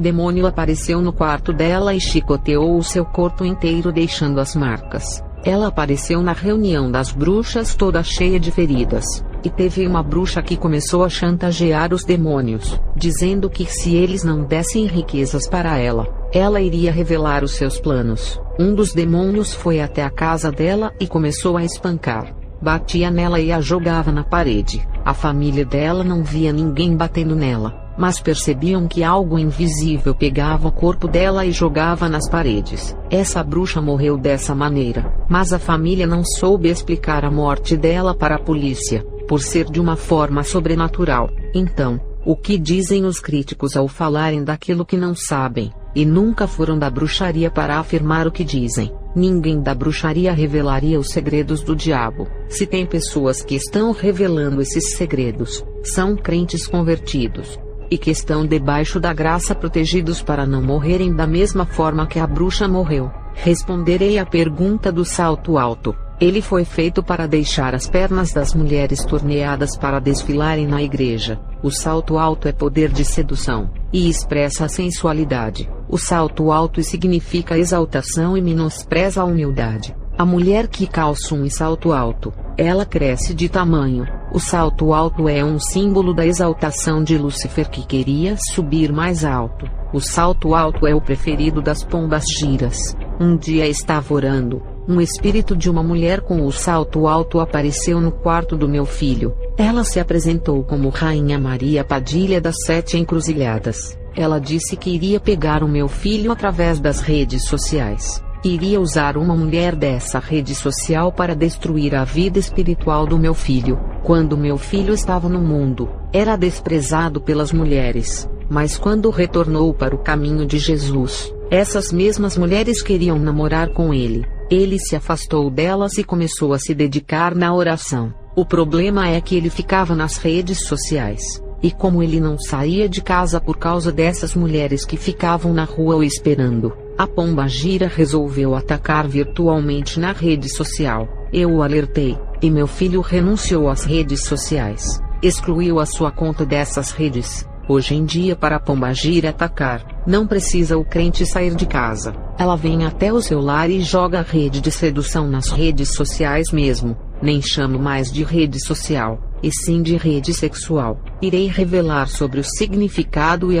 S1: demônio apareceu no quarto dela e chicoteou o seu corpo inteiro deixando as marcas. Ela apareceu na reunião das bruxas toda cheia de feridas, e teve uma bruxa que começou a chantagear os demônios, dizendo que se eles não dessem riquezas para ela, ela iria revelar os seus planos. Um dos demônios foi até a casa dela e começou a espancar. Batia nela e a jogava na parede. A família dela não via ninguém batendo nela, mas percebiam que algo invisível pegava o corpo dela e jogava nas paredes. Essa bruxa morreu dessa maneira, mas a família não soube explicar a morte dela para a polícia, por ser de uma forma sobrenatural. Então, o que dizem os críticos ao falarem daquilo que não sabem, e nunca foram da bruxaria para afirmar o que dizem? Ninguém da bruxaria revelaria os segredos do diabo. Se tem pessoas que estão revelando esses segredos, são crentes convertidos, e que estão debaixo da graça protegidos para não morrerem da mesma forma que a bruxa morreu. Responderei à pergunta do salto alto. Ele foi feito para deixar as pernas das mulheres torneadas para desfilarem na igreja. O salto alto é poder de sedução, e expressa a sensualidade. O salto alto significa exaltação e menospreza a humildade. A mulher que calça um salto alto, ela cresce de tamanho. O salto alto é um símbolo da exaltação de Lúcifer que queria subir mais alto. O salto alto é o preferido das pombas giras. Um dia estava orando. Um espírito de uma mulher com o salto alto apareceu no quarto do meu filho. Ela se apresentou como Rainha Maria Padilha das 7 Encruzilhadas. Ela disse que iria pegar o meu filho através das redes sociais. Iria usar uma mulher dessa rede social para destruir a vida espiritual do meu filho. Quando meu filho estava no mundo, era desprezado pelas mulheres. Mas quando retornou para o caminho de Jesus, essas mesmas mulheres queriam namorar com ele. Ele se afastou delas e começou a se dedicar na oração. O problema é que ele ficava nas redes sociais. E como ele não saía de casa por causa dessas mulheres que ficavam na rua o esperando, a pomba gira resolveu atacar virtualmente na rede social. Eu o alertei, e meu filho renunciou às redes sociais. Excluiu a sua conta dessas redes. Hoje em dia, para a pombagira atacar, não precisa o crente sair de casa. Ela vem até o seu lar e joga a rede de sedução nas redes sociais mesmo. Nem chamo mais de rede social, e sim de rede sexual. Irei revelar sobre o significado e as